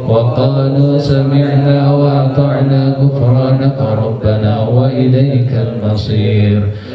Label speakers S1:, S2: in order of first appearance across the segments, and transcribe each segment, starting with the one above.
S1: وقالوا سمعنا وأطعنا غفرانك ربنا وإليك المصير.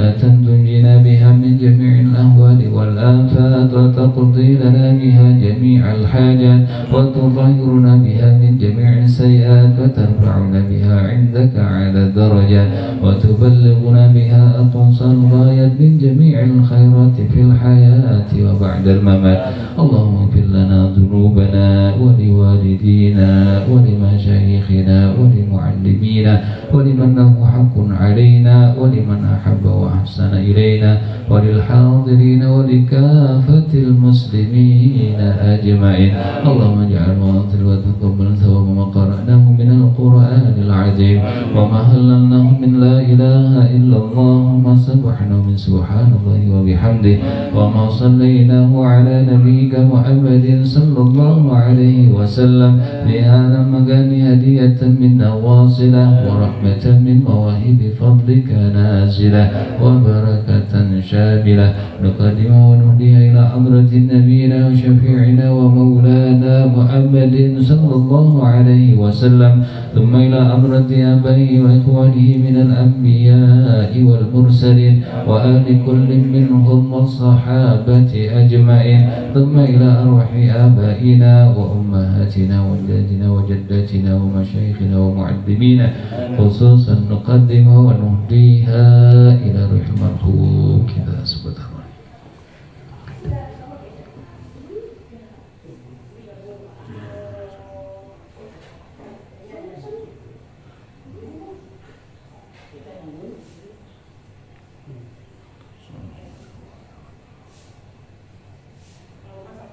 S1: صلاة تنجينا بها من جميع الأهوال والآفات وتقضي لنا بها جميع الحاجات وتطهرنا بها من جميع السيئات وترفعنا بها عندك على الدرجات وتبلغنا بها أقصى الغايات من جميع الخيرات في الحياة وبعد الممات. اللهم اغفر لنا ذنوبنا ولوالدينا ولمشايخنا ولمعلمينا ولمن له حق علينا ولمن أحب وأحسن إلينا وللحاضرين ولكافة المسلمين أجمعين. اللهم اجعل واصل وتقبل ثواب ما قرأناه من القرآن العظيم وما هللناه من لا إله إلا الله وما سبحناه من سبحان الله وبحمده وما صليناه على نبيك محمد صلى الله عليه وسلم بهذا المكان هدية منا واصلة ورحمة من مواهب فضلك نازلة وبركة شاملة نقدمه ونهديها إلى حضرة نبينا وشفيعنا ومولانا محمد صلى الله عليه وسلم ثم إلى حضرة آبائه وإخوانه من الأنبياء والمرسلين وآل كل منهم والصحابة أجمعين ثم إلى أرواح آبائنا وأمهاتنا وجداتنا وجداتنا ومشايخنا ومعلمينا خصوصا نقدمها ونهديها إلى روح المرحوم كذا سبحانه.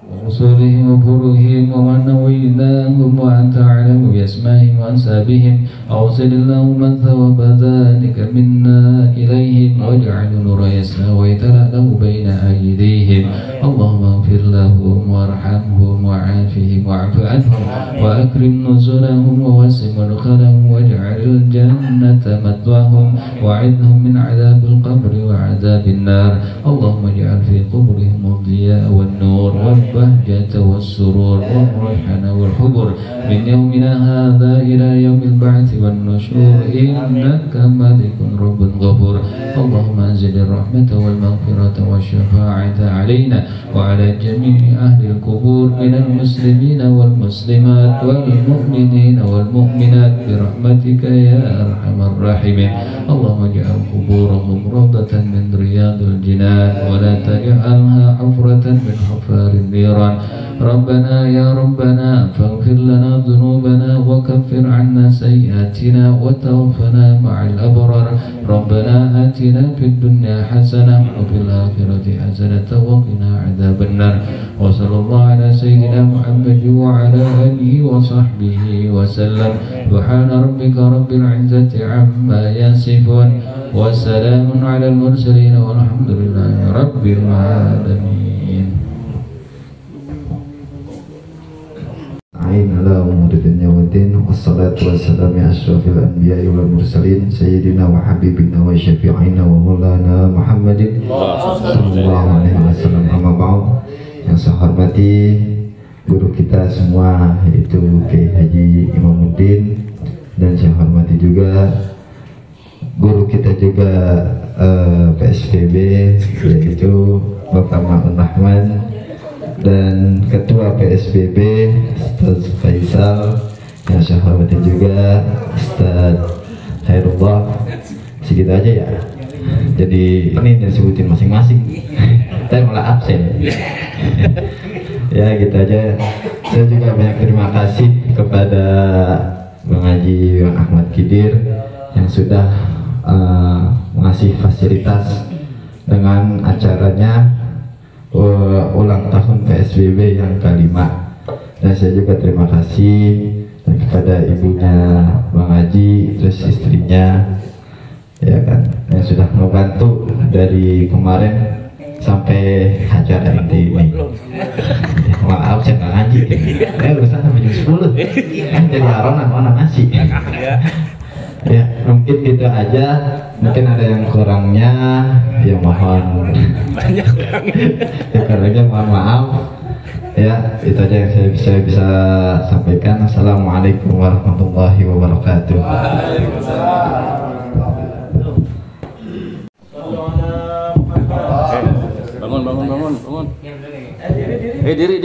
S1: ورسولهم وفروهم ومن نويناهم وأنت أعلم بأسمائهم وأنسابهم أوصل اللهم ثواب ذلك منا إليهم واجعل نور يسرى ويتلألأ بين أيديهم. اللهم اغفر لهم وارحمهم وعافهم واعف عنهم وأكرم نزلهم ووسع مدخلهم واجعل الجنة مثواهم وعذهم من عذاب القبر وعذاب النار. اللهم اجعل في قبرهم الضياء والنور والبهجة والسرور والريحان والحبر من يومنا هذا إلى يوم البعث والنشور إنك مالك رب غفور. اللهم أنزل الرحمة والمغفرة والشفاعة علينا وعلى جميع أهل القبور من المسلمين والمسلمات والمؤمنين والمؤمنات برحمتك يا أرحم الراحمين. اللهم اجعل قبورهم روضة من رياض الجنان ولا تجعلها حفرة من حفار النيران. ربنا يا ربنا فاغفر لنا ذنوبنا وكفر عنا سيئاتنا وتوفنا مع الأبرار. ربنا آتنا في الدنيا حسنة وفي الآخرة حسنة وقنا عذاب النار. وصلى الله على سيدنا محمد وعلى آله وصحبه وسلم. سبحان ربك رب العزة عما يصفون وسلام على المرسلين والحمد لله رب العالمين.
S2: ala umuriddin yawadin wassalatu wassalamu ala asyrafil anbiya'i wal mursalin sayyidina wa habibina wa syafi'ina wa maulana Muhammadin sallallahu alaihi wasallam. Amma ba'd. Yang saya hormati guru kita semua yaitu Kiai Haji Imamuddin, dan saya hormati juga guru kita juga PSBB yaitu Bapak Ma'un Rahman, dan Ketua PSBB Ustaz Faisal, yang saya hormati juga Ustaz Khairullah. Segitu aja ya. Jadi ini disebutin masing-masing. Saya malah absen. Ya gitu aja. Saya juga banyak terima kasih kepada Bang Haji Bang Ahmad Kidir yang sudah mengasih fasilitas dengan acaranya ulang tahun PSBB yang ke-5. Dan saya juga terima kasih kepada ibunya Bang Haji, terus istrinya, ya kan, yang sudah membantu dari kemarin sampai acara inti ini. Maaf saya nggak ngaji, urusan sampai jam 10 jadi aronan mana nasi. Ya mungkin gitu aja, mungkin ada yang kurangnya ya mohon banyak ya, kurangnya mohon maaf ya. Itu aja yang saya bisa sampaikan. Assalamualaikum warahmatullahi wabarakatuh.
S3: bangun. Diri.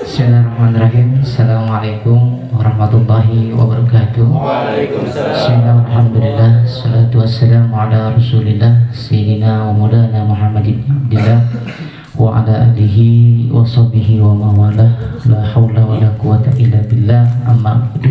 S4: Bismillahirrahmanirrahim. Assalamualaikum warahmatullahi wabarakatuh. Waalaikumsalam. Alhamdulillah, salatu wassalamu ala rasulillah Sayyidina wa maulana Muhammadin abdillah wa ala alihi wa sahbihi wa mawalah. La hawla wa la quwata illa billah. Amma ba'du.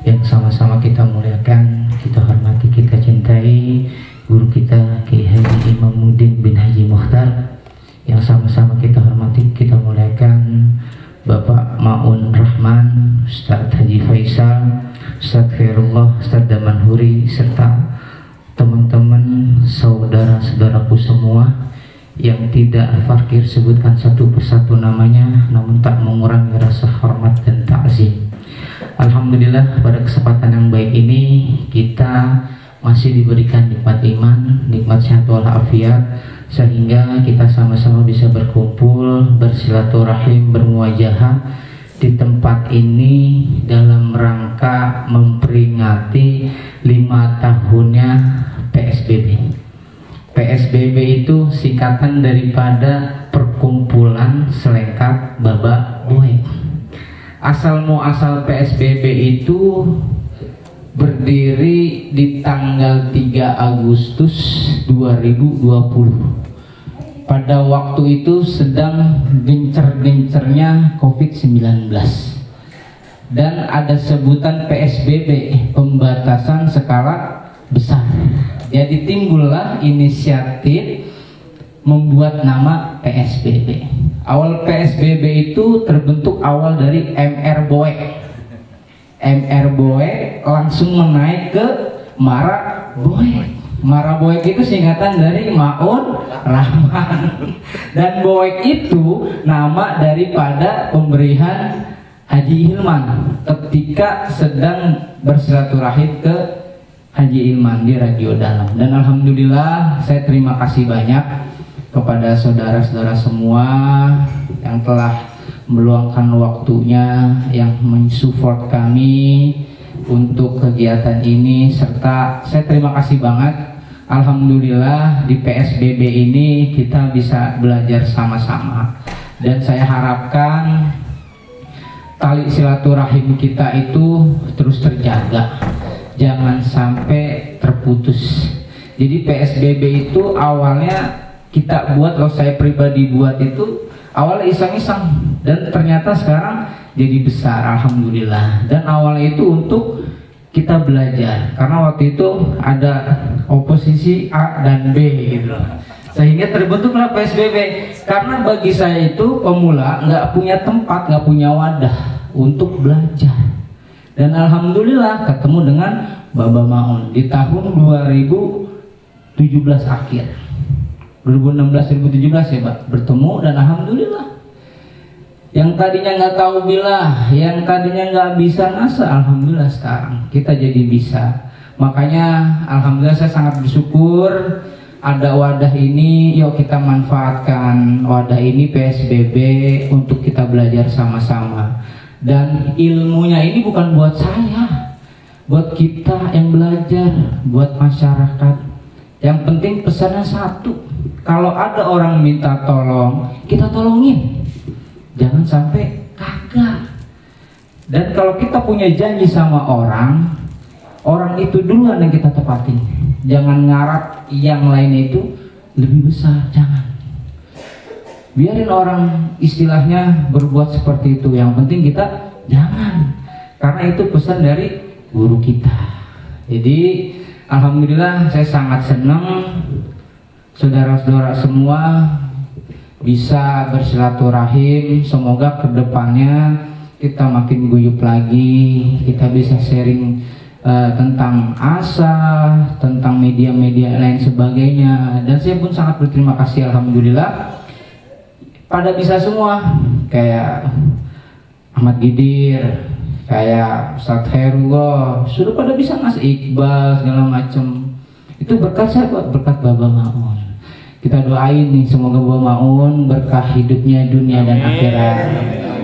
S4: Yang sama-sama kita muliakan, kita hormati, kita cintai guru kita Kiai Haji Imamuddin bin Haji Mukhtar. Yang sama-sama kita hormati, kita muliakan Bapak Ma'un Rahman, Ustadz Haji Faisal, Ustadz Khairullah, Ustadz Damanhuri, serta teman-teman saudara-saudaraku semua yang tidak fakir sebutkan satu persatu namanya, namun tak mengurangi rasa hormat dan ta'zim. Alhamdulillah, pada kesempatan yang baik ini kita masih diberikan nikmat iman, nikmat sehat walafiat, sehingga kita sama-sama bisa berkumpul, bersilaturahim, bermuajahah di tempat ini dalam rangka memperingati 5 tahunnya PSBB. PSBB itu singkatan daripada Perkumpulan Selengkap Baba Boe. Asal muasal PSBB itu berdiri di tanggal 3 Agustus 2020. Pada waktu itu sedang gencer-gencernya COVID-19 dan ada sebutan PSBB, pembatasan skala besar. Jadi timbullah inisiatif membuat nama PSBB. Awal PSBB itu terbentuk awal dari MR Boe. MR Boe langsung menaik ke Mara Boe. Mara Boek itu singkatan dari Ma'un Rahman, dan Boek itu nama daripada pemberian Haji Hilman ketika sedang bersilaturahim ke Haji Hilman di Radio Dalam. Dan alhamdulillah saya terima kasih banyak kepada saudara-saudara semua yang telah meluangkan waktunya, yang mensupport kami untuk kegiatan ini, serta saya terima kasih banget. Alhamdulillah di PSBB ini kita bisa belajar sama-sama, dan saya harapkan tali silaturahim kita itu terus terjaga, jangan sampai terputus. Jadi PSBB itu awalnya kita buat, kalau saya pribadi buat itu awalnya iseng-iseng, dan ternyata sekarang jadi besar, alhamdulillah. Dan awalnya itu untuk kita belajar, karena waktu itu ada oposisi A dan B gitu, sehingga terbentuklah PSBB. Karena bagi saya itu pemula nggak punya tempat, nggak punya wadah untuk belajar, dan alhamdulillah ketemu dengan Baba Ma'un di tahun 2017 akhir, 2016-2017 ya Pak, bertemu, dan alhamdulillah. Yang tadinya nggak tahu bilah, yang tadinya nggak bisa ngasa, alhamdulillah sekarang kita jadi bisa. Makanya alhamdulillah saya sangat bersyukur ada wadah ini. Yuk kita manfaatkan wadah ini PSBB untuk kita belajar sama-sama. Dan ilmunya ini bukan buat saya, buat kita yang belajar, buat masyarakat. Yang penting pesannya satu, kalau ada orang minta tolong, kita tolongin. Jangan sampai kagak. Dan kalau kita punya janji sama orang, orang itu duluan yang kita tepatin. Jangan ngarap yang lain itu lebih besar, jangan. Biarin orang istilahnya berbuat seperti itu, yang penting kita jangan. Karena itu pesan dari guru kita. Jadi alhamdulillah saya sangat senang saudara-saudara semua bisa bersilaturahim. Semoga kedepannya kita makin guyup lagi, kita bisa sharing tentang asa, tentang media-media lain sebagainya. Dan saya pun sangat berterima kasih, alhamdulillah pada bisa semua, kayak Ahmad Gidir, kayak Ustadz Khairullah, sudah pada bisa ngasih Iqbal segala macem. Itu berkat saya, berkat Baba Ma'un. Kita doain nih, semoga Baba Ma'un berkah hidupnya dunia dan akhirat.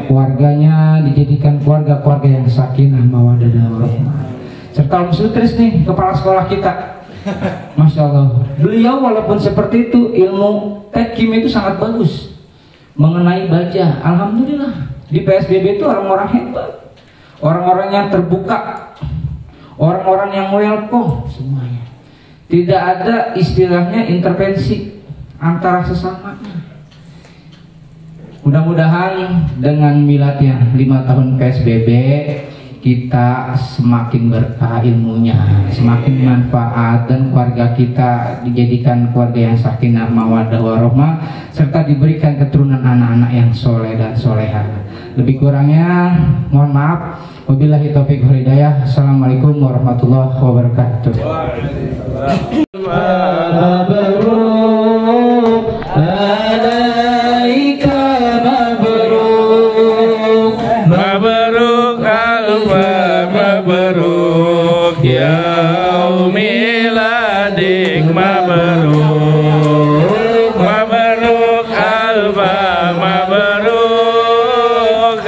S4: keluarganya dijadikan keluarga-keluarga yang sakinah mawaddah warahmah. Serta Om Sutris nih, kepala sekolah kita, Masya Allah, beliau walaupun seperti itu, ilmu tekim itu sangat bagus mengenai baja. Alhamdulillah di PSBB itu orang-orang hebat, orang-orang yang terbuka, orang-orang yang welcome semuanya. Tidak ada istilahnya intervensi antara sesamanya. Mudah-mudahan dengan miladnya 5 tahun PSBB kita semakin berkah ilmunya, semakin manfaat, dan keluarga kita dijadikan keluarga yang sakinah mawaddah warahmah, serta diberikan keturunan anak-anak yang soleh dan soleha. Lebih kurangnya mohon maaf. Wabillahi taufiq wal hidayah. Assalamualaikum warahmatullahi wabarakatuh.
S3: Mabruk yaum miladik, mabruk, mabruk alfa, mabruk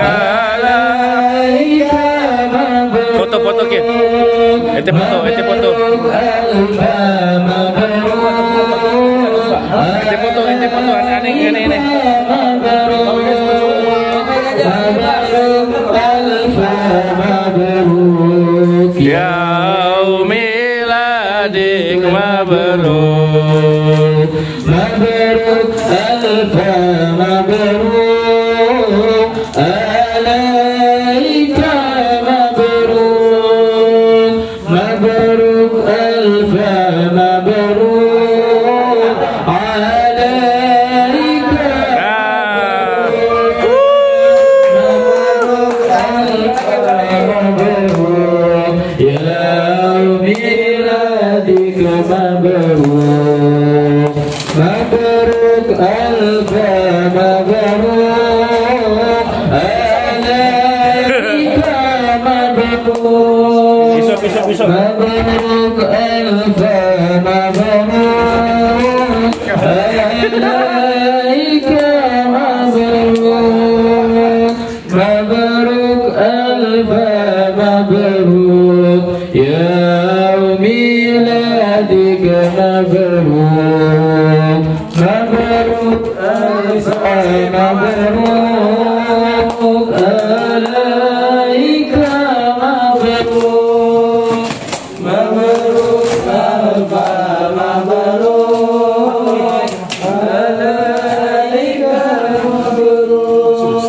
S3: alaika, mabruk. Foto-foto ke? Ente foto, ente foto. Ente foto, aneh. Yaum miladik, mabruk, mabruk alfa, mabruk alaika, mabruk, mabruk alfa, mabruk alaika, mabruk, mabruk alfa, mabruk alaika, mabruk, mabruk alfa, mabruk alaika, mabruk, mabruk alfa, mabruk yaum miladik, mabruk, mabruk alfa, mabruk alaika, mabruk, mabruk alfa, mabruk alaika, mabruk.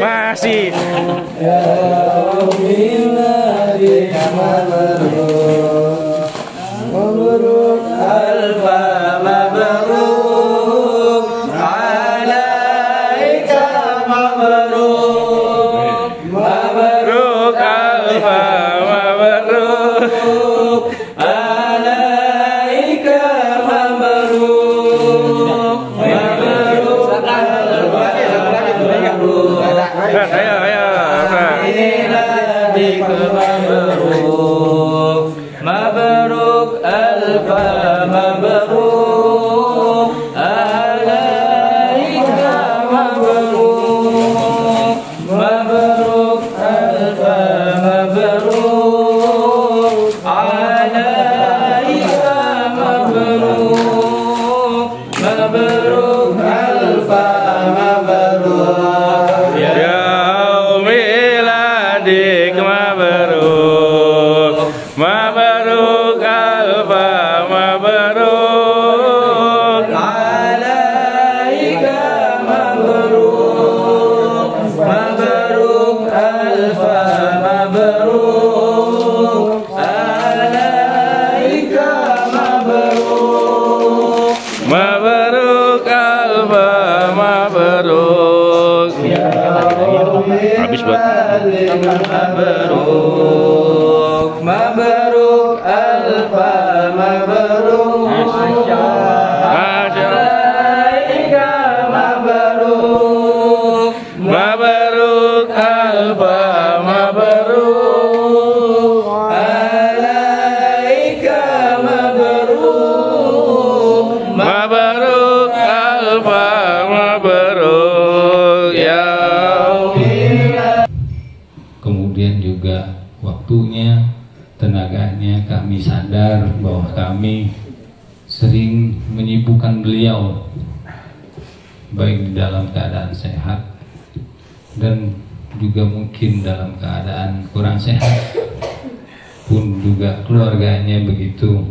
S3: Masih. Yaum miladik, mabruk, mabruk alfa, mabruk alaika, mabruk, mabruk alfa, mabruk alaika, mabruk, mabruk alfa, mabruk. Mabruk, mabruk alfa, mabruk alaika, mabruk, mabruk alfa, mabruk alaika, mabruk, mabruk alfa, mabruk yaum miladik, mabruk, mabruk alfa, mabruk alaika, mabruk, mabruk alfa, mabruk alaika, mabruk, mabruk alfa, mabruk. Habis banget. Mabruk, mabruk alfa, mabruk alaika, mabruk, mabruk alfa, mabruk alaika, mabruk, mabruk alfa, mabruk ya Allah.
S1: Kemudian juga waktunya, tenaganya kami sadar bahwa kami sering menyibukkan beliau baik di dalam keadaan sehat dan juga mungkin dalam keadaan kurang sehat pun juga keluarganya begitu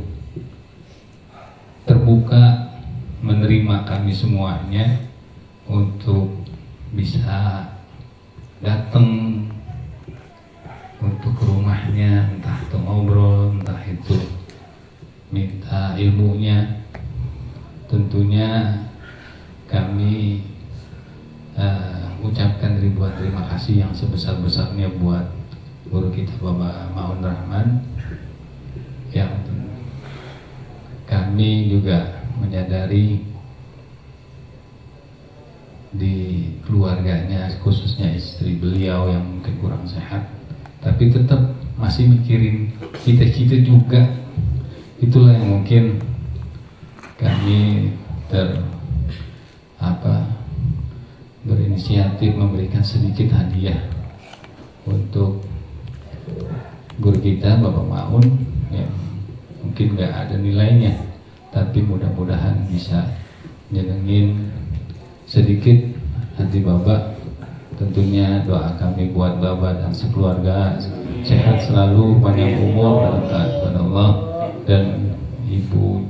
S1: terbuka menerima kami semuanya untuk bisa datang untuk ke rumahnya, entah itu ngobrol, entah itu minta ilmunya. Tentunya kami ucapkan ribuan terima kasih yang sebesar-besarnya buat guru kita Bapak Ma'un Rahman, yang kami juga menyadari di keluarganya, khususnya istri beliau yang mungkin kurang sehat, tapi tetap masih mikirin kita juga. Itulah yang mungkin kami berinisiatif memberikan sedikit hadiah untuk guru kita Bapak Ma'un yang mungkin nggak ada nilainya, tapi mudah-mudahan bisa nyenengin sedikit hati Bapak. Tentunya doa kami buat Bapak dan sekeluarga sehat selalu, panjang umur dalam taat Allah, dan Ibu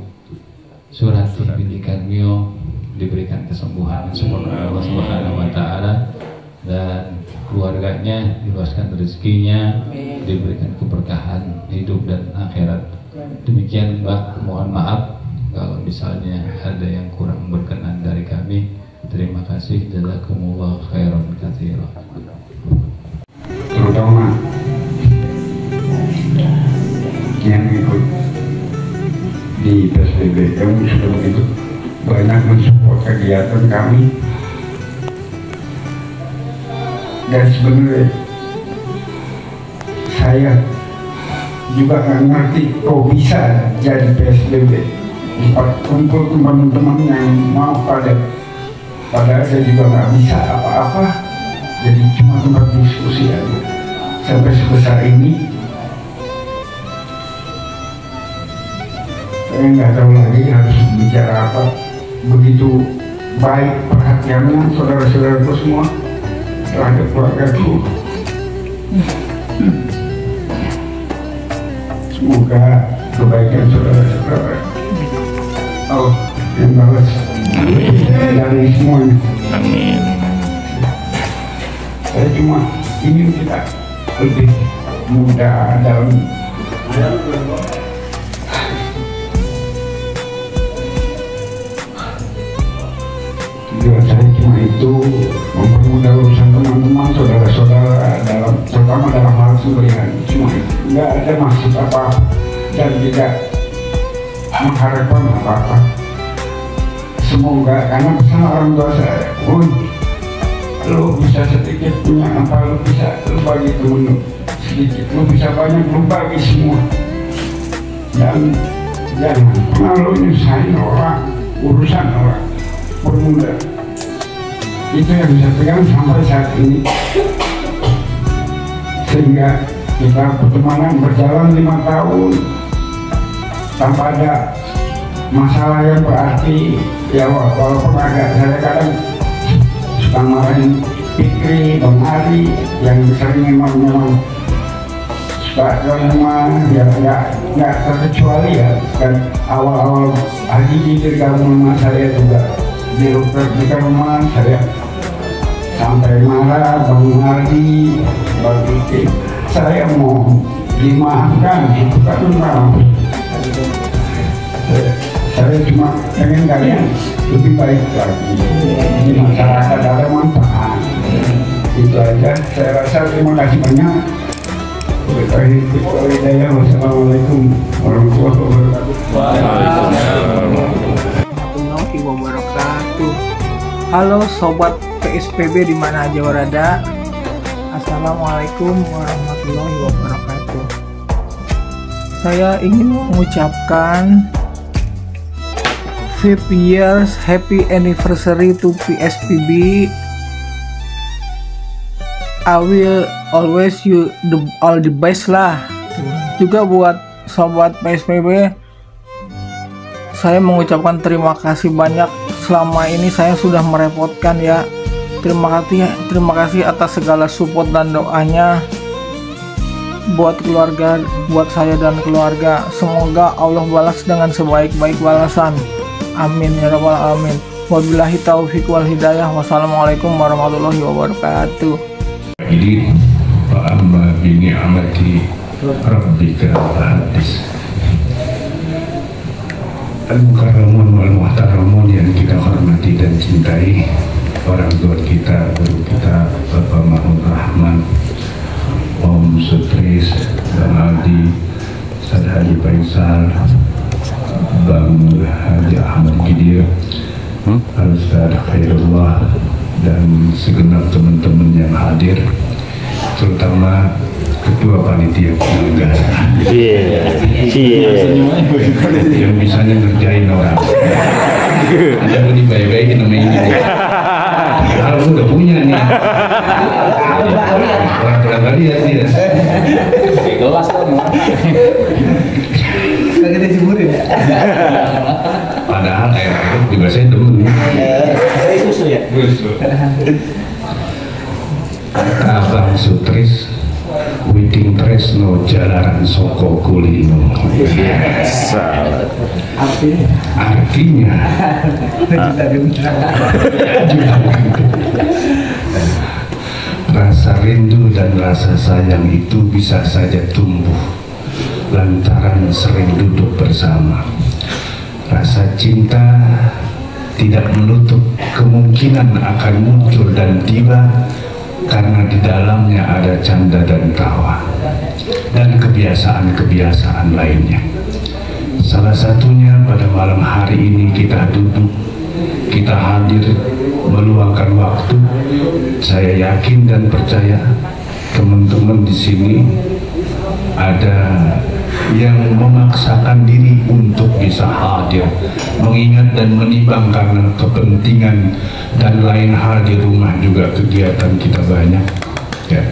S1: Surati binti Karmio diberikan kesembuhan sempurna Allah Subhanahu wa taala, dan keluarganya diluaskan rezekinya, diberikan keberkahan hidup dan akhirat. Demikian Mbak, mohon maaf kalau misalnya ada yang kurang berkenan dari kami. Terima kasih, jazakumullah khairan katsiran.
S5: Terutama yang ikut di PSBB, kami sudah begitu banyak mensupport kegiatan kami, dan sebenarnya saya juga nggak ngerti kok bisa jadi PSBB. Kumpul teman-teman yang mau padahal saya juga nggak bisa apa-apa, jadi cuma tempat diskusi aja. Sampai sebesar ini saya nggak tahu lagi harus bicara apa. Begitu baik perhatiannya saudara-saudaraku semua terhadap keluargaku. Semoga kebaikan saudara-saudara Allah yang balas dari semuanya.
S3: Amin.
S5: Saya cuma ingin kita lebih mudah dalam tujuan saya cuma itu, mempermudah urusan teman-teman, saudara-saudara dalam, terutama dalam hal sembelihan. Cuma itu, nggak ada maksud apa dan tidak mengharapkan apa-apa. Semoga, karena pesan orang tua saya, lu bisa sedikit punya apa, lu bisa lu bagi temen lu sedikit, lu bisa banyak, lu bagi semua, dan jangan pernah lu nyusahin orang, urusan orang. Bermudah itu yang bisa pegang sampai saat ini, sehingga kita pertemanan berjalan 5 tahun tanpa ada masalah yang berarti. Ya walaupun agak saya kadang suka marahin Fikri, Bang Ari yang sering memang suka rumah, ya nggak terkecuali ya. Dan awal-awal Haji bergabung sama saya juga di rumah saya sampai marah Bang Ari, Bang Fikri. Saya mau dimaafkan, bukan maaf. Saya cuma pengen kalian lebih baik lagi di masyarakat, ada manfaat. Itu aja. Saya rasa terima kasih banyak. Wassalamualaikum warahmatullahi wabarakatuh.
S3: Warahmatullahi wabarakatuh. Halo sobat PSBB di mana aja berada. Assalamualaikum warahmatullahi wabarakatuh. Saya ingin mengucapkan 5 years happy anniversary to PSBB I will always you all the best lah. Juga buat sobat PSPB, saya mengucapkan terima kasih banyak. Selama ini saya sudah merepotkan ya. Terima kasih atas segala support dan doanya buat keluarga, buat saya dan keluarga. Semoga Allah balas dengan sebaik-baik balasan. Amin ya rabbal alamin. Wabillahi taufiq wal hidayah. Wassalamualaikum warahmatullahi wabarakatuh.
S5: Ini Pak Amma bini amati Rabbika hadis. Al-Mukarramun wal-Muhtaramun yang kita hormati dan cintai, orang tua kita, guru kita, Bapak Mahmud Rahman, Om Sutris, Bang Aldi, Ustaz Haji Faisal, Bang Haji Ahmad Gidir, Al-Ustaz Khairullah, dan segenap teman-teman yang hadir, terutama ketua panitia penyelenggara yang bisanya ngerjain orang. Ada yang dibaik-baikin sama ini. Kalau udah punya nih, orang lihat dia.
S1: Kelas kan.
S3: Kagak dijemurin ya.
S5: Padahal air juga saya demen.
S3: Susu ya.
S5: Abang Sutris, Widing Tresno Jalaran Soko Kulino. Artinya rasa rindu dan rasa sayang itu bisa saja tumbuh lantaran sering duduk bersama. Rasa cinta tidak menutup kemungkinan akan muncul dan tiba, karena di dalamnya ada canda dan tawa dan kebiasaan-kebiasaan lainnya. Salah satunya pada malam hari ini kita duduk, kita hadir, meluangkan waktu. Saya yakin dan percaya teman-teman di sini ada yang memaksakan diri untuk bisa hadir, mengingat dan menimbang karena kepentingan dan lain hal di rumah juga kegiatan kita banyak ya.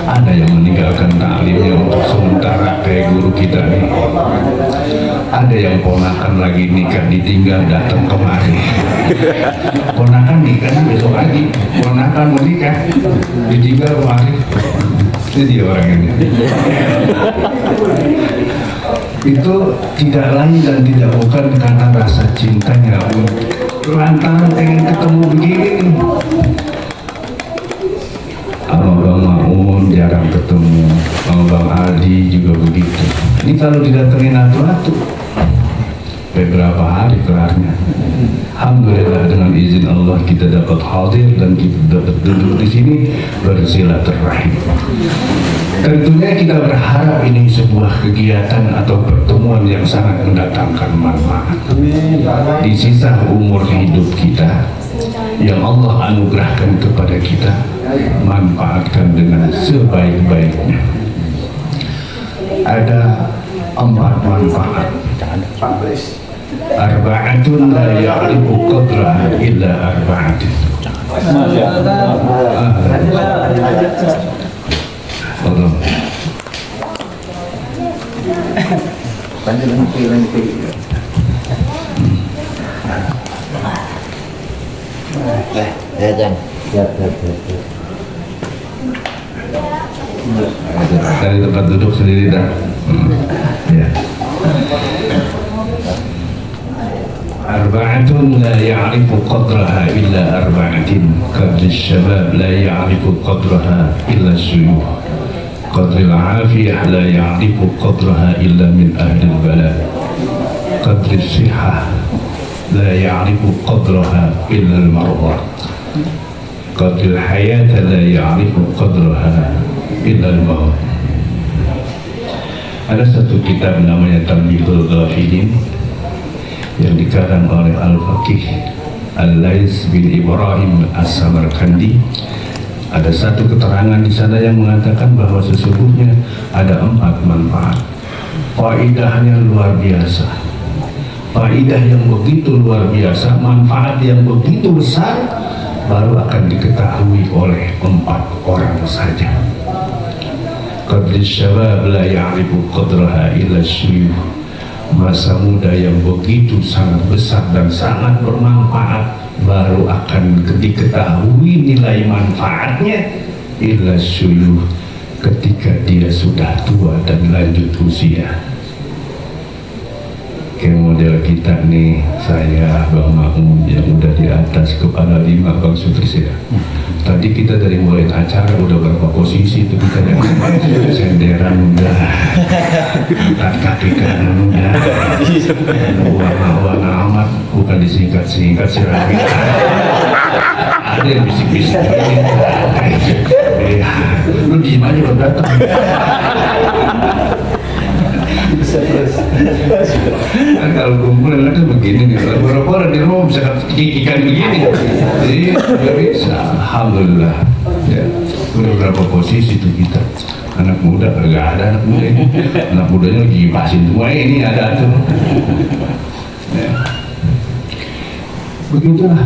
S5: Ada yang meninggalkan taklimnya untuk sementara kayak guru kita nih. Ada yang ponakan lagi nikah ditinggal datang kemari. Ponakan nikah besok lagi, ponakan menikah ditinggal kemari. Itu dia orang ini. Itu tidak lain dan tidak bukan karena rasa cintanya, lantaran pengen ketemu begini. Sama Bang Ma'un jarang ketemu, sama Bang Aldi juga begitu. Ini kalau didatengin atu-atu beberapa hari kelarnya. Alhamdulillah dengan izin Allah kita dapat hadir dan kita dapat duduk di sini bersilaturahim. Tentunya kita berharap ini sebuah kegiatan atau pertemuan yang sangat mendatangkan manfaat di sisa umur hidup kita yang Allah anugerahkan kepada kita. Manfaatkan dengan sebaik-baiknya. Ada 4 manfaat. Arba'atun la ya'rifu qadraha illa arba'atin. Allah. Dari tempat duduk sendiri dah. Ya. Arba'atun la ya'rifu qadraha illa arba'atin. Qadri syabab la ya'rifu qadraha illa syuyukh. Qadri al-afiyah la ya'rifu qadraha illa min ahli al-bala. Qadri sihah la ya'rifu qadraha illa al-marḍa. Qadri al-hayat la ya'rifu qadraha illa al-maut. Ada satu kitab namanya Tanbihul Ghafilin yang dikarang oleh Al-Faqih Al-Lais bin Ibrahim As-Samarkandi. Ada satu keterangan di sana yang mengatakan bahwa sesungguhnya ada 4 manfaat. Faidahnya luar biasa. Faidah yang begitu luar biasa, manfaat yang begitu besar baru akan diketahui oleh 4 orang. saja. Qadri syabab la ya'rifu qadraha illa syuyukh. Masa muda yang begitu sangat besar dan sangat bermanfaat baru akan diketahui nilai manfaatnya illa syuyukh, ketika dia sudah tua dan lanjut usia. Kayak model kita nih, saya, Bang Makmum yang udah di atas kepala 5, Bang Sutris ya. Tadi kita dari mulai acara udah berapa posisi itu kita yang senderan udah, angkat kaki kanan udah, warna-warna amat, bukan disingkat-singkat sih lagi. Ada yang bisik-bisik lu diem aja lo datang. Kan kalau kumpulan kan begini nih, kalau di rumah bisa kikikan begini, jadi nggak bisa. Alhamdulillah, ya udah berapa posisi tuh kita. Anak muda nggak ada anak muda ini, anak mudanya lagi pasin semua ini ada tuh. Ya. Begitulah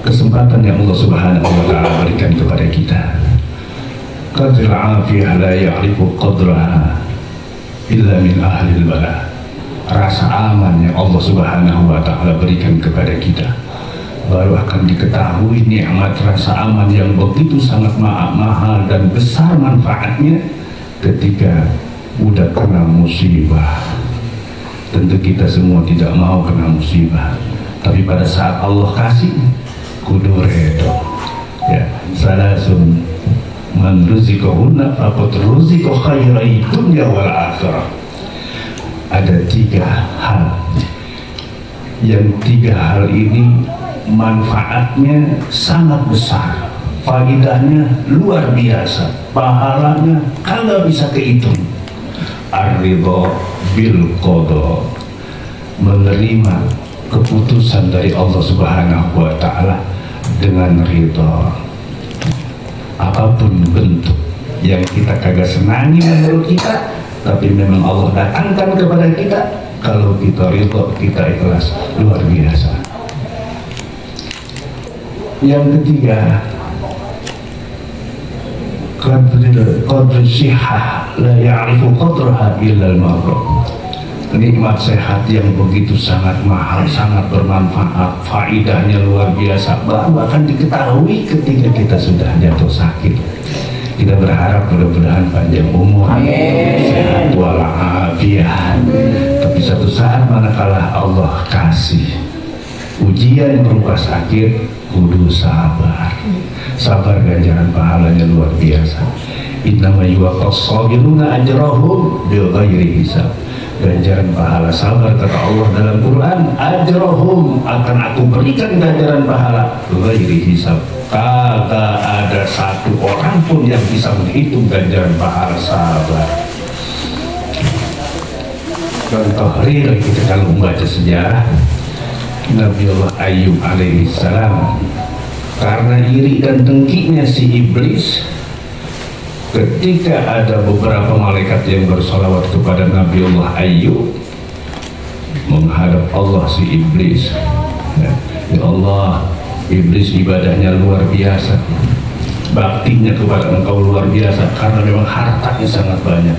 S5: kesempatan yang Allah Subhanahu wa Ta'ala berikan kepada kita. Qadril afiyah la ya'rifu qadraha illa min ahlil bala. Rasa aman yang Allah Subhanahu wa Ta'ala berikan kepada kita baru akan diketahui nikmat rasa aman yang begitu sangat mahal dan besar manfaatnya ketika udah kena musibah. Tentu kita semua tidak mau kena musibah, tapi pada saat Allah kasih kudu redo. Ya, salasun man ruzikahunna faqad ruzika khairai dunya wal akhirah. Ada 3 hal, yang 3 hal ini manfaatnya sangat besar, faedahnya luar biasa, pahalanya kagak bisa kehitung. Ar-ridha bil qada, menerima keputusan dari Allah Subhanahu wa Ta'ala dengan ridha. Apapun bentuk yang kita kagak senangi menurut kita, tapi memang Allah datangkan kepada kita, kalau kita ridha, kita ikhlas, luar biasa. Yang ketiga, qadri sihah la ya'rifu qadraha illa al-marrah. Nikmat sehat yang begitu sangat mahal, sangat bermanfaat, faedahnya luar biasa, baru akan diketahui ketika kita sudah jatuh sakit. Kita berharap mudah-mudahan panjang umur, sehat walafiat. Tapi satu saat manakala Allah kasih ujian berupa sakit, kudu sabar. Sabar, ganjaran pahalanya luar biasa. Innama yuwaffas sabiruna ajrahum bighairi hisab. Ganjaran pahala sabar kata Allah dalam Quran, ajrahum, akan aku berikan ganjaran pahala ghairi hisab. Kagak ada satu orang pun yang bisa menghitung ganjaran pahala sabar. Contoh real kita kalau membaca sejarah Nabiullah Ayyub alaihi salam, karena iri dan dengkinya si iblis, ketika ada beberapa malaikat yang bersolawat kepada Nabiullah Ayyub, menghadap Allah si iblis, ya Allah, iblis ibadahnya luar biasa, baktinya kepada engkau luar biasa, karena memang hartanya sangat banyak.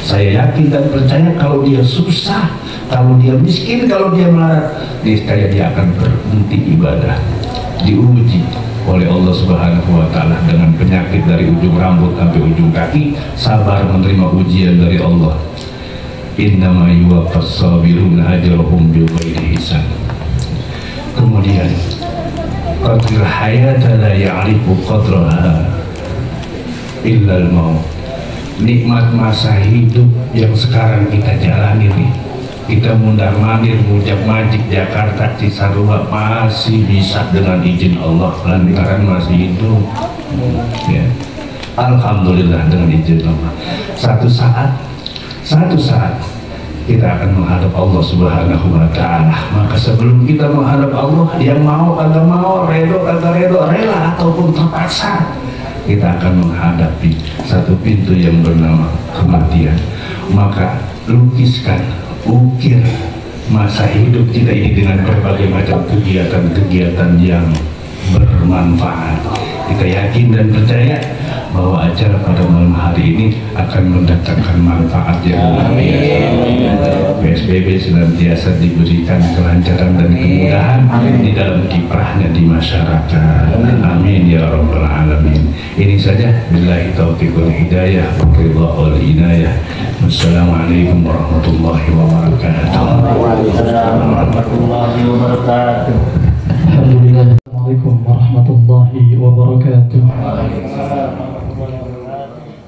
S5: Saya yakin dan percaya kalau dia susah, kalau dia miskin, kalau dia melarat, niscaya dia akan berhenti ibadah. Diuji oleh Allah Subhanahu wa Ta'ala dengan penyakit dari ujung rambut sampai ujung kaki, sabar menerima ujian dari Allah. Innama yuwaffas sabiruna ajrahum bighairi hisab. Kemudian qadrul hayata la ya'rifu qadraha illa al-maut. Nikmat masa hidup yang sekarang kita jalani nih, kita mundar-mandir, mujab-majik Jakarta, Cisarua, masih bisa dengan izin Allah lantaran masih hidup, ya. Alhamdulillah dengan izin Allah. Satu saat kita akan menghadap Allah Subhanahu wa Ta'ala. Maka sebelum kita menghadap Allah, yang mau kagak mau, redo kagak redo, rela ataupun terpaksa, kita akan menghadapi satu pintu yang bernama kematian. Maka ukir masa hidup kita ini dengan berbagai macam kegiatan-kegiatan yang bermanfaat. Kita yakin dan percaya bahwa acara pada malam hari ini akan mendatangkan manfaat yang luar biasa. PSBB senantiasa diberikan kelancaran dan kemudahan di dalam kiprahnya di masyarakat. Amin ya rabbal alamin. Ini saja, billahi taufiq wal hidayah, wallahu wal inayah. Wassalamualaikum warahmatullahi wabarakatuh.
S6: Waalaikumsalam warahmatullahi wabarakatuh.
S7: Alhamdulillah. Assalamualaikum warahmatullahi wabarakatuh.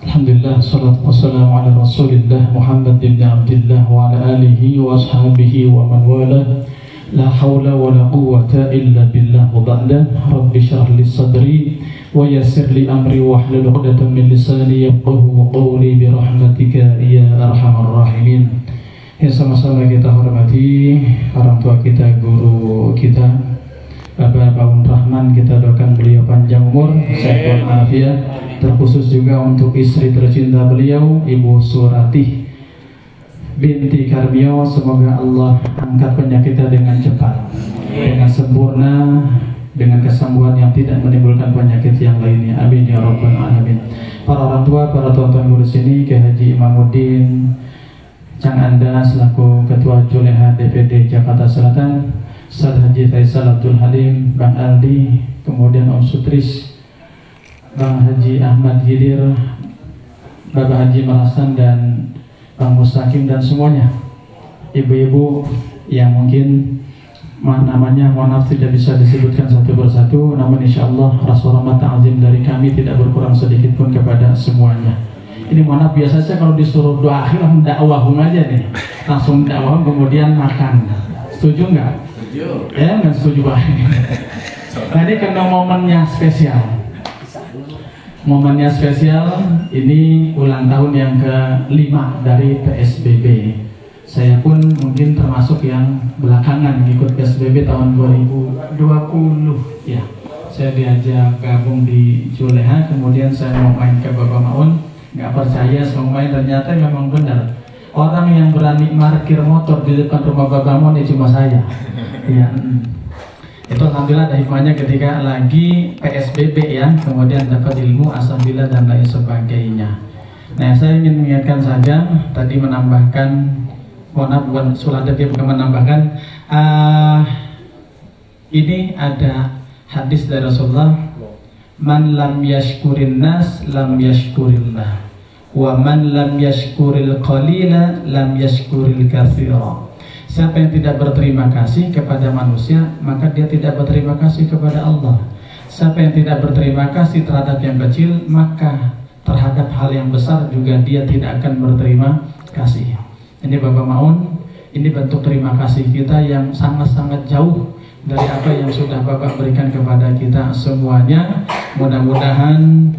S7: Alhamdulillah, salatu wassalamu ala rasulillah Muhammad ibn Abdillah wa ala alihi wa ashabihi wa man wala. La hawla wa la quwwata illa billah wa ba'da. Rabbi syrah li sadri wa yassir li amri wa hlul 'uqdatam min lisani yafqahu qawli bi rahmatika ya arhamar rahimin. Yang sama-sama kita hormati orang tua kita, guru kita Bapak Baun Rahman, kita doakan beliau panjang umur, sehat walafiat. Terkhusus juga untuk istri tercinta beliau, Ibu Surati binti Karmio. Semoga Allah angkat penyakitnya dengan cepat, dengan sempurna, dengan kesembuhan yang tidak menimbulkan penyakit yang lainnya. Amin ya rabbal alamin. Para orang tua, para tuan-tuan guru sini, Kiai Haji Imamuddin Cang Anda selaku Ketua Juleha DPD Jakarta Selatan, Ustaz Haji Faisal Abdul Halim, Bang Aldi, kemudian Om Sutris, Bang Haji Ahmad Hidir, Bapak Haji Malasan, dan Bang Mustaqim, dan semuanya ibu-ibu yang mungkin namanya mohon maaf tidak bisa disebutkan satu persatu, namun insya Allah rasa rahmat ta'zim dari kami tidak berkurang sedikit pun kepada semuanya. Ini mohon maaf, biasanya kalau disuruh doa akhir dakwahum aja nih, langsung dakwah kemudian makan. Setuju nggak? Setuju. Ya nggak setuju Pak. Tadi karena momennya spesial. Momennya spesial, ini ulang tahun yang ke-5 dari PSBB. Saya pun mungkin termasuk yang belakangan ikut PSBB tahun 2020 ya. Saya diajak gabung di Juleha, kemudian saya mau main ke Bapak Maun, nggak percaya saya mau main, ternyata memang benar. Orang yang berani parkir motor di depan rumah Bapak Maun ya cuma saya. Ya. Itu alhamdulillah ada hikmahnya ketika lagi PSBB ya, kemudian dapat ilmu asabila dan lain sebagainya. Nah, saya ingin mengingatkan saja, tadi menambahkan, mohon maaf bukan sulat dia bukan menambahkan, ini ada hadis dari Rasulullah, man lam yashkurin nas lam yashkurillah, wa man lam yashkuril qalila lam yashkuril katsira. Siapa yang tidak berterima kasih kepada manusia, maka dia tidak berterima kasih kepada Allah. Siapa yang tidak berterima kasih terhadap yang kecil, maka terhadap hal yang besar juga dia tidak akan berterima kasih. Ini Bapak Maun, ini bentuk terima kasih kita yang sangat-sangat jauh dari apa yang sudah Bapak berikan kepada kita semuanya. Mudah-mudahan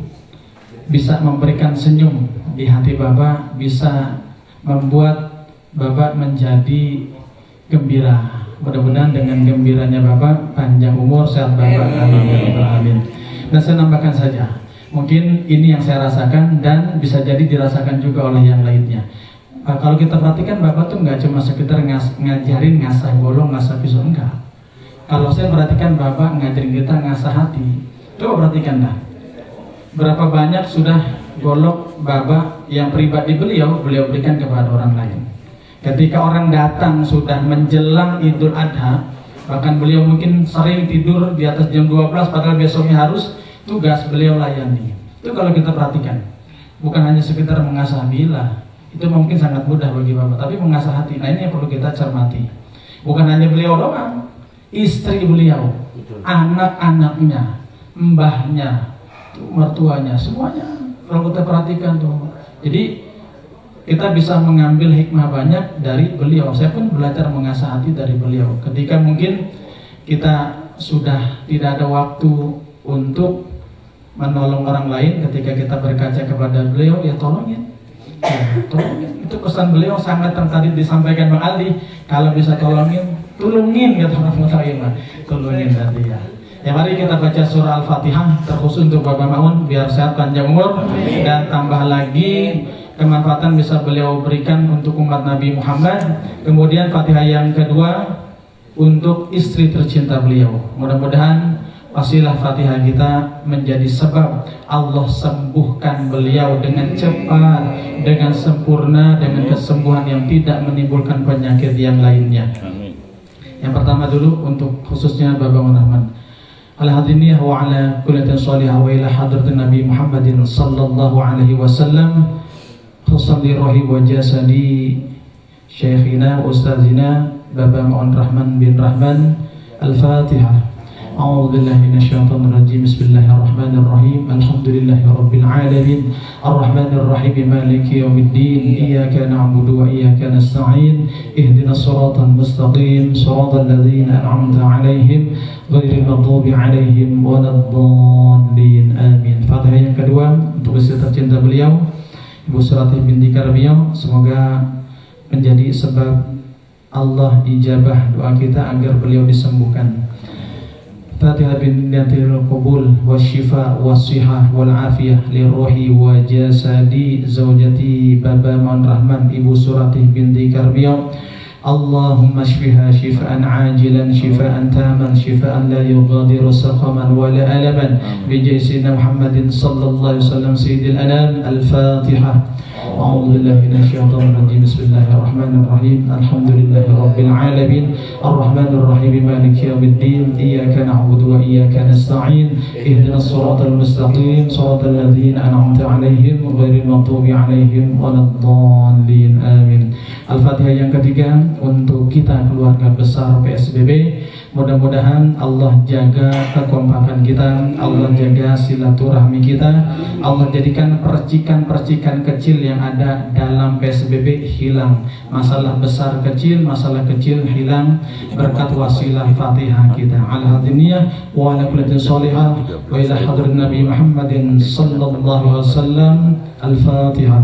S7: bisa memberikan senyum di hati Bapak, bisa membuat Bapak menjadi gembira. Mudah-mudahan dengan gembiranya Bapak panjang umur, sehat Bapak. Amin. Dan saya nambahkan saja, mungkin ini yang saya rasakan dan bisa jadi dirasakan juga oleh yang lainnya. Kalau kita perhatikan Bapak tuh nggak cuma sekedar ngajarin ngasah golong, ngasah pisau, enggak. Kalau saya perhatikan Bapak ngajarin kita ngasah hati. Coba perhatikan dah, berapa banyak sudah golok Bapak yang pribadi beliau berikan kepada orang lain. Ketika orang datang sudah menjelang Idul Adha, bahkan beliau mungkin sering tidur di atas jam 12 padahal besoknya harus tugas, beliau layani. Itu kalau kita perhatikan, bukan hanya sekedar mengasah bila, itu mungkin sangat mudah bagi Bapak, tapi mengasah hati. Nah, ini yang perlu kita cermati. Bukan hanya beliau doang, istri beliau, anak-anaknya, mbahnya, mertuanya, semuanya kalau kita perhatikan tuh. Jadi kita bisa mengambil hikmah banyak dari beliau. Saya pun belajar mengasah hati dari beliau. Ketika mungkin kita sudah tidak ada waktu untuk menolong orang lain, ketika kita berkaca kepada beliau, ya tolongin. Ya, tolongin. Itu pesan beliau sangat tadi disampaikan Bang Aldi. Kalau bisa tolongin, tulungin kata orang Mutaimah. Tulungin tadi ya. Ya, mari kita baca surah Al-Fatihah terkhusus untuk Bapak Maun biar sehat panjang umur, dan tambah lagi kemanfaatan bisa beliau berikan untuk umat Nabi Muhammad. Kemudian Fatihah yang kedua untuk istri tercinta beliau. Mudah-mudahan wasilah Fatihah kita menjadi sebab Allah sembuhkan beliau dengan cepat, dengan sempurna, dengan kesembuhan yang tidak menimbulkan penyakit yang lainnya. Yang pertama dulu untuk khususnya Bapak Rahman. Al-hadiniyah wa ala kullatin salihah wa ila hadratin Nabi Muhammadin sallallahu alaihi wasallam. Khususli rohi wa jasadi Syekhina Ustazina Bapak Mu'an Rahman bin Rahman. Al-Fatihah. أعوذ بالله من الشيطان الرجيم بسم الله الرحمن الرحيم الحمد لله رب العالمين الرحمن الرحيم مالك يوم الدين إياك نعبد وإياك نستعين اهدنا الصراط المستقيم صراط الذين أنعمت عليهم غير المغضوب عليهم ولا الضالين آمين. Fatihah yang kedua untuk istri tercinta beliau Ibu Suratih binti Karbiyah, semoga menjadi sebab Allah ijabah doa kita agar beliau disembuhkan. Fatihah bin niyatil qabul wasyifa wassihah wal afiyah liruhi wa jasadi zaujati Baba Man Rahman Ibu Suratih binti Karbiyah. Allahumma shfiha shifaan ajilan shifaan taman shifaan la yughadiru saqaman wa la alaman bi jaysina Muhammadin sallallahu alaihi wasallam sayyidil anam. Al-Fatihah. أعوذ بالله من الشيطان الرجيم بسم الله الرحمن الرحيم الحمد لله رب العالمين الرحمن الرحيم مالك يوم الدين إياك نعبد وإياك نستعين اهدنا الصراط المستقيم صراط الذين أنعمت عليهم غير المغضوب عليهم ولا الضالين آمين. Al-Fatihah yang ketiga untuk kita keluarga besar PSBB. Mudah-mudahan Allah jaga kekompakan kita, Allah jaga silaturahmi kita, Allah jadikan percikan-percikan kecil yang ada dalam PSBB hilang. Masalah besar kecil, masalah kecil hilang berkat wasilah Fatihah kita. Al-hadiniyah wa ala kullatin salihah wa ila hadrat Nabi Muhammadin sallallahu alaihi wasallam. Al-Fatihah.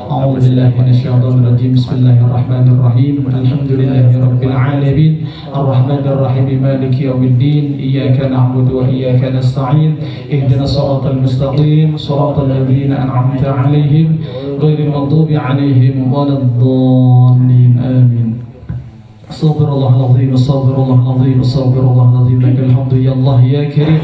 S7: أعوذ بالله من الشيطان الرجيم بسم الله الرحمن الرحيم الحمد لله رب العالمين الرحمن الرحيم مالك يوم الدين إياك نعبد وإياك نستعين اهدنا الصراط المستقيم صراط الذين أنعمت عليهم غير المغضوب عليهم ولا الضالين آمين. استغفر الله العظيم استغفر الله العظيم استغفر الله العظيم لك الحمد يا الله يا كريم.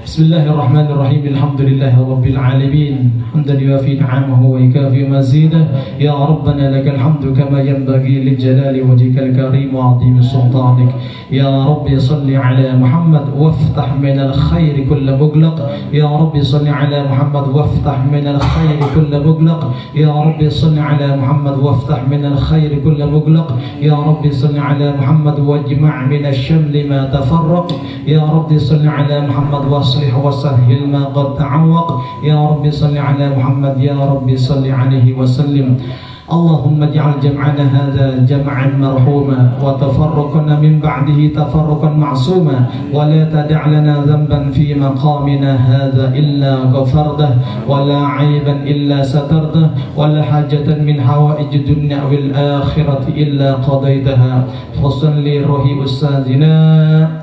S7: بسم الله الرحمن الرحيم الحمد لله رب العالمين حمدا يوافي نعمه ويكافئ مزيده يا ربنا لك الحمد كما ينبغي لجلال وجهك الكريم وعظيم سلطانك. يا رب صل على محمد وافتح من الخير كل مغلق. يا رب صل على محمد وافتح من الخير كل مغلق. يا رب صل على محمد وافتح من الخير كل مغلق. يا رب صل على محمد واجمع من الشمل ما تفرق. يا رب صل على محمد واصلح وسهل ما قد تعوق. يا رب صل على محمد يا رب صل عليه وسلم. اللهم اجعل جمعنا هذا جمعا مرحوما وتفرقنا من بعده تفرقا معصوما ولا تدع لنا ذنبا في مقامنا هذا إلا غفرته ولا عيبا إلا سترته ولا حاجة من حوائج الدنيا والآخرة إلا قضيتها. وصل روح أستاذنا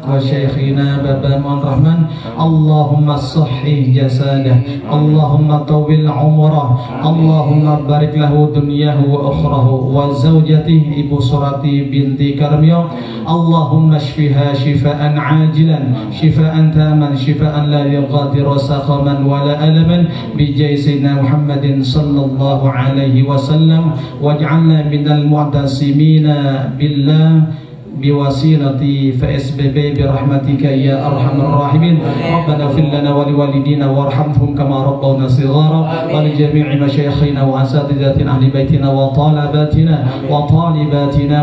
S7: وشيخنا بابا من رحمن. اللهم صحح جسده اللهم طول عمره اللهم بارك له دنياه وأخره وزوجته Ibu Surati binti Karbiyah. Allahumma shfiha shifaan ajilan shifaan taman shifaan la yughadiru saqaman wala alaman bi jaysina Muhammadin sallallahu alaihi wasallam waj'alna minal mu'tasimina billah بوسيلة فاسبب برحمتك يا أرحم الراحمين. ربنا اغفر لنا ولوالدينا وارحمهم كما ربونا صغارا ولجميع مشايخنا وأساتذتنا أهل بيتنا وطالباتنا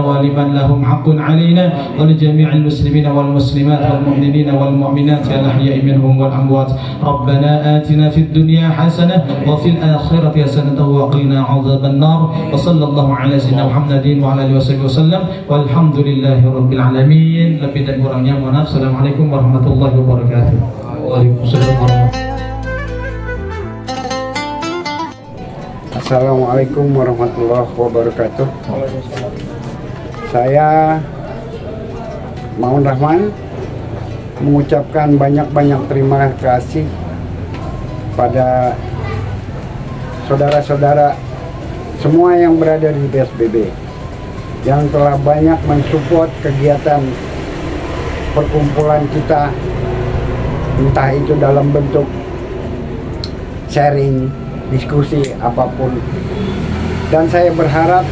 S7: ولمن لهم حق علينا ولجميع المسلمين والمسلمات والمؤمنين والمؤمنات الأحياء منهم والأموات. ربنا آتنا في الدنيا حسنة وفي الآخرة حسنة وقنا عذاب النار. وصلى الله على سيدنا محمد وعلى آله وصحبه وسلم والحمد لله Rabbil Alamin. Lebih dan kurangnya mohon maaf. Assalamualaikum warahmatullahi wabarakatuh. Waalaikumsalam warahmatullahi.
S5: Assalamualaikum warahmatullahi wabarakatuh. Saya Mu'an Rahman mengucapkan banyak-banyak terima kasih pada saudara-saudara semua yang berada di PSBB yang telah banyak mensupport kegiatan perkumpulan kita entah itu dalam bentuk sharing, diskusi, apapun. Dan saya berharap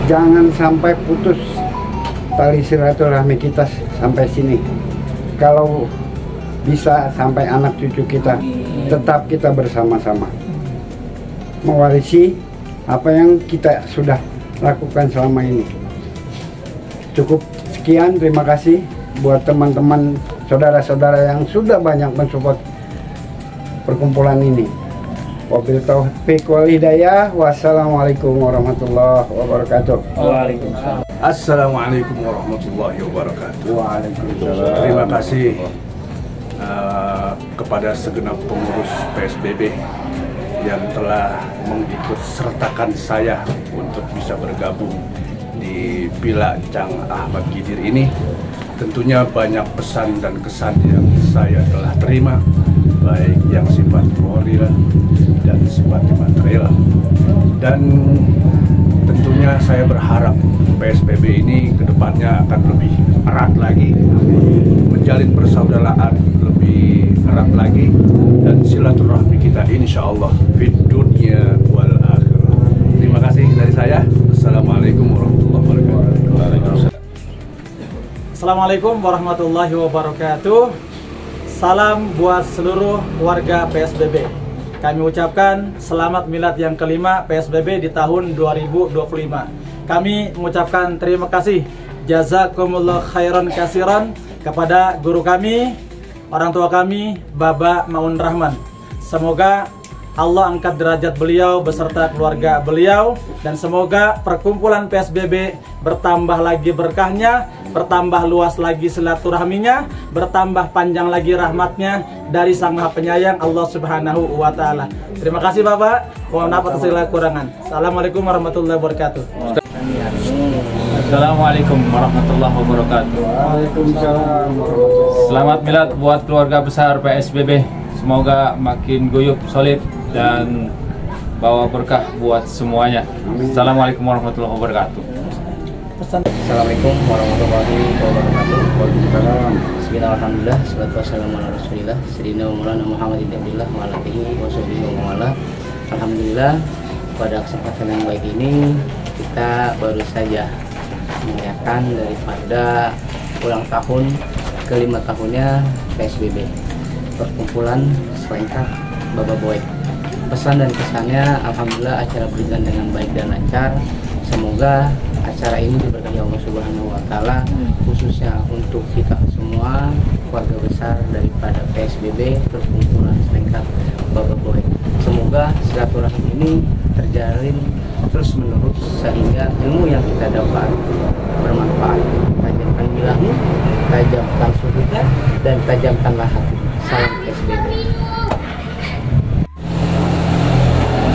S5: jangan sampai putus tali silaturahmi kita sampai sini. Kalau bisa sampai anak cucu kita, tetap kita bersama-sama mewarisi apa yang kita sudah lakukan selama ini. Cukup sekian, terima kasih buat teman-teman, saudara-saudara yang sudah banyak mensupport perkumpulan ini. Wabil taufiq wal hidayah. Wassalamualaikum warahmatullahi wabarakatuh.
S6: Waalaikumsalam.
S8: Assalamualaikum warahmatullahi wabarakatuh.
S5: Waalaikumsalam.
S8: Terima kasih kepada segenap pengurus PSBB yang telah mengikut sertakan saya untuk bisa bergabung di Pilancang Ahmad Khidir ini. Tentunya banyak pesan dan kesan yang saya telah terima, baik yang sifat moral dan sifat material. Dan tentunya saya berharap PSBB ini kedepannya akan lebih erat lagi, menjalin persaudaraan lebih erat lagi, dan silaturahmi kita insya Allah di dunia wal akhirah. Terima kasih dari saya. Assalamualaikum warahmatullahi wabarakatuh.
S7: Assalamualaikum warahmatullahi wabarakatuh. Salam buat seluruh warga PSBB. Kami ucapkan selamat milad yang kelima PSBB di tahun 2025. Kami mengucapkan terima kasih, jazakumullah khairan kasiran, kepada guru kami, orang tua kami, Bapak Maun Rahman. Semoga Allah angkat derajat beliau beserta keluarga beliau, dan semoga perkumpulan PSBB bertambah lagi berkahnya, bertambah luas lagi silaturahminya, bertambah panjang lagi rahmatnya dari Sang Maha Penyayang Allah Subhanahu wa Ta'ala. Terima kasih Bapak, mohon maaf atas segala kekurangan. Assalamualaikum warahmatullahi wabarakatuh.
S6: Assalamualaikum warahmatullahi wabarakatuh.
S5: Waalaikumsalam warahmatullahi wabarakatuh.
S6: Selamat milad buat keluarga besar PSBB. Semoga makin guyup, solid, dan bawa berkah buat semuanya. Assalamualaikum warahmatullahi wabarakatuh.
S9: Assalamualaikum warahmatullahi wabarakatuh.
S5: Waalaikumsalam.
S9: Bismillahirrahmanirrahim. Wassalatu wassalamu ala Rasulillah Sayyidina Maulana Muhammad ibn Abdillah wa ala alihi wa sahbihi wa wala. Alhamdulillah, pada kesempatan yang baik ini kita baru saja merayakan daripada ulang tahun ke-5 tahunnya PSBB, Perkumpulan Selengkap Baba Boy. Pesan dan kesannya, alhamdulillah acara berjalan dengan baik dan lancar. Semoga acara ini diberkahi Allah Subhanahu wa Ta'ala, khususnya untuk kita semua keluarga besar daripada PSBB, Perkumpulan Selengkap Baba Boy. Semoga silaturahmi ini terjalin terus menerus sehingga ilmu yang kita dapat bermanfaat. Tajamkan bilahmu, tajamkan sudutnya, dan tajamkanlah hati. Salam PSBB.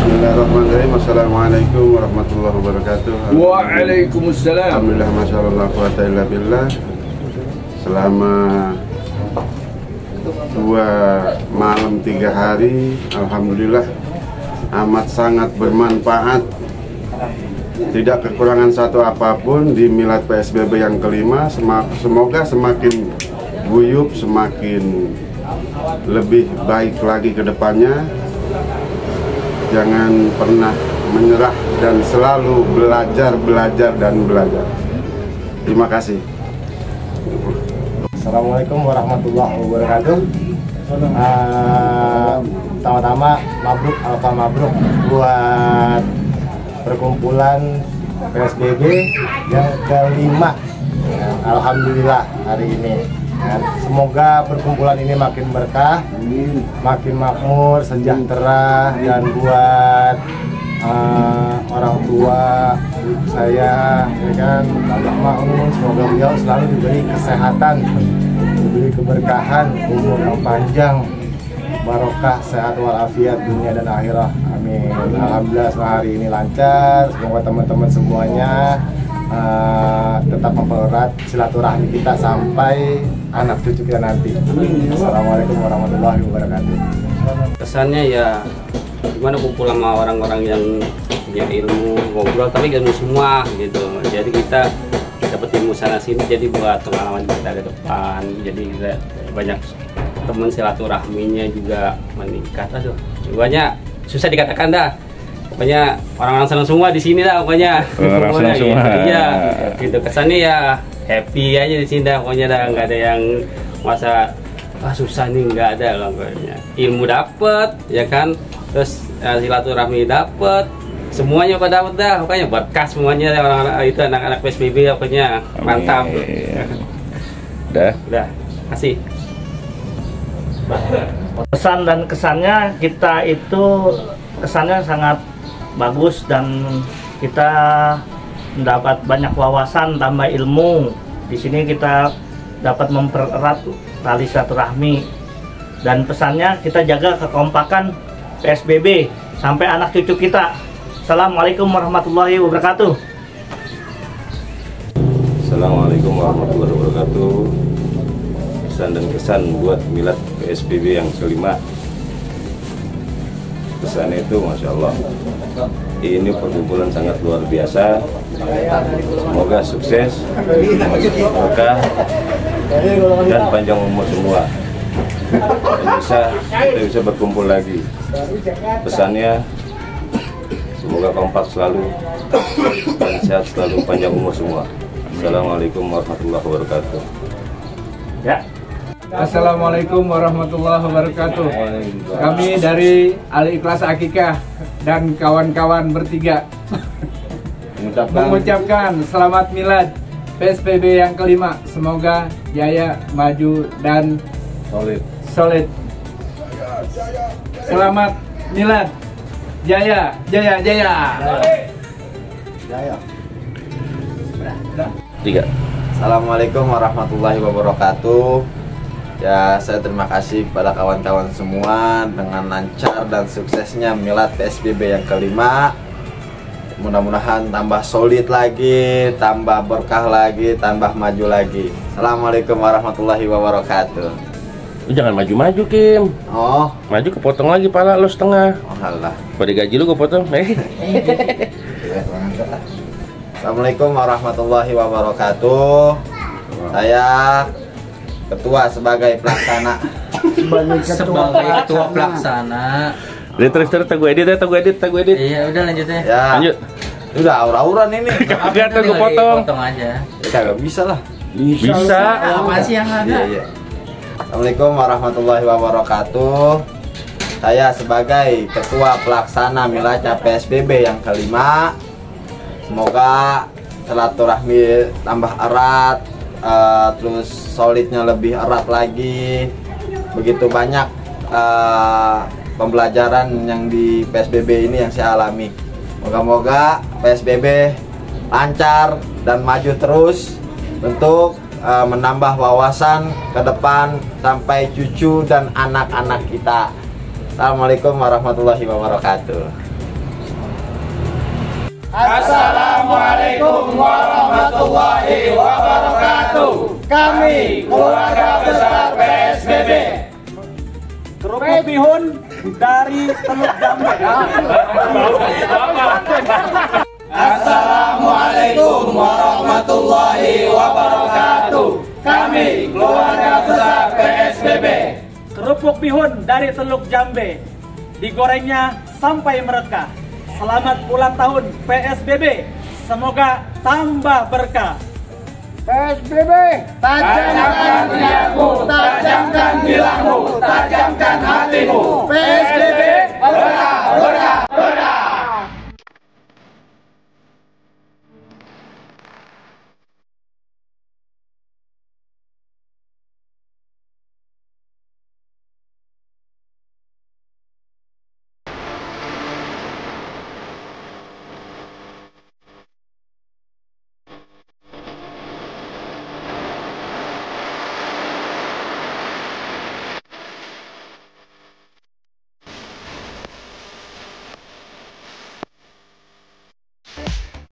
S10: Bismillahirrahmanirrahim. Assalamualaikum warahmatullahi wabarakatuh.
S8: Waalaikumsalam.
S10: Alhamdulillah, masyaallah, quwata illa billah. Selama 2 malam 3 hari, alhamdulillah amat sangat bermanfaat. Tidak kekurangan satu apapun di milad PSBB yang kelima. Semoga semakin guyup, semakin lebih baik lagi ke depannya. Jangan pernah menyerah dan selalu belajar. Terima kasih.
S11: Assalamualaikum warahmatullahi wabarakatuh. Pertama-tama mabruk, alfa mabruk buat perkumpulan PSBB yang kelima. Alhamdulillah hari ini. Semoga perkumpulan ini makin berkah, makin makmur, sejahtera, dan buat orang tua saya, ya kan, Bapak Maun, semoga beliau selalu diberi kesehatan, diberi keberkahan, umur yang panjang, barokah, sehat walafiat dunia dan akhirah. Amin. Alhamdulillah hari ini lancar. Semoga teman-teman semuanya tetap mempererat silaturahmi kita sampai anak cucu kita nanti. Assalamualaikum warahmatullahi wabarakatuh.
S9: Kesannya ya gimana, kumpul sama orang-orang yang punya ilmu, ngobrol tapi ilmu semua gitu. Jadi kita dapat ilmu sana sini, jadi buat pengalaman kita ke depan. Jadi kita banyak
S12: teman silaturahminya juga meningkat. Aduh, pokoknya susah dikatakan dah. Pokoknya orang-orang senang semua di sini dah pokoknya.
S13: Orang senang semua.
S12: Iya, gitu kesannya ya happy aja di sini dah pokoknya dah, nggak ada yang masa susah nih, nggak ada lah pokoknya. Ilmu dapet ya kan, terus silaturahmi dapet, semuanya pada dapat dah pokoknya, berkah semuanya orang-orang itu anak-anak PSBB pokoknya. Mantap. Udah, kasih.
S14: Pesan dan kesannya kita itu kesannya sangat bagus dan kita mendapat banyak wawasan, tambah ilmu. Di sini kita dapat mempererat tali silaturahmi, dan pesannya kita jaga kekompakan PSBB sampai anak cucu kita. Assalamualaikum warahmatullahi wabarakatuh.
S15: Assalamualaikum warahmatullahi wabarakatuh. Pesan dan kesan buat milad PSBB yang kelima. Pesannya itu Masya Allah, ini perkumpulan sangat luar biasa. Semoga sukses, berkah, dan panjang umur semua, dan kita bisa berkumpul lagi. Pesannya semoga kompak selalu dan sehat selalu, panjang umur semua. Assalamualaikum warahmatullahi wabarakatuh.
S16: Ya. Assalamualaikum warahmatullahi wabarakatuh. Kami dari Al Ikhlas Akikah dan kawan-kawan bertiga mengucapkan selamat milad PSBB yang kelima. Semoga jaya, maju, dan solid. Selamat milad. Jaya.
S15: Tiga.
S17: Assalamualaikum warahmatullahi wabarakatuh. Ya, saya terima kasih kepada kawan-kawan semua dengan lancar dan suksesnya milad PSBB yang kelima. Mudah-mudahan tambah solid lagi, tambah berkah lagi, tambah maju lagi. Assalamualaikum warahmatullahi wabarakatuh.
S13: Lu jangan maju-maju, Kim.
S17: Oh,
S13: maju kepotong lagi pala lo setengah.
S17: Oh alah.
S13: Pada gaji lu gue potong.
S17: Assalamualaikum warahmatullahi wabarakatuh. Saya ketua sebagai pelaksana.
S9: Sebagai ketua pelaksana.
S13: Terus gue edit.
S9: Iya, udah lanjut ya.
S17: Ya.
S13: Lanjut.
S17: Udah aura-auran ini.
S13: Kagak tuh gue potong.
S9: Potong aja.
S17: Ya, kagak bisa lah.
S13: Bisa.
S9: Apa sih yang ada?
S17: Iya. Assalamualaikum warahmatullahi wabarakatuh. Saya sebagai ketua pelaksana miladnya PSBB yang kelima. Semoga silaturahmi tambah erat, terus solidnya lebih erat lagi. Begitu banyak pembelajaran yang di PSBB ini yang saya alami. Moga-moga PSBB lancar dan maju terus untuk menambah wawasan ke depan sampai cucu dan anak-anak kita. Assalamualaikum warahmatullahi wabarakatuh.
S18: Assalamualaikum warahmatullahi wabarakatuh. Kami keluarga besar PSBB.
S14: Kerupuk bihun dari Teluk Jambe.
S18: Assalamualaikum warahmatullahi wabarakatuh. Kami keluarga besar PSBB.
S14: Kerupuk bihun dari Teluk Jambe, digorengnya sampai mereka. Selamat ulang tahun PSBB, semoga tambah berkah.
S18: PSBB, tajamkan niatmu, tajamkan bilangmu, tajamkan hatimu. PSBB,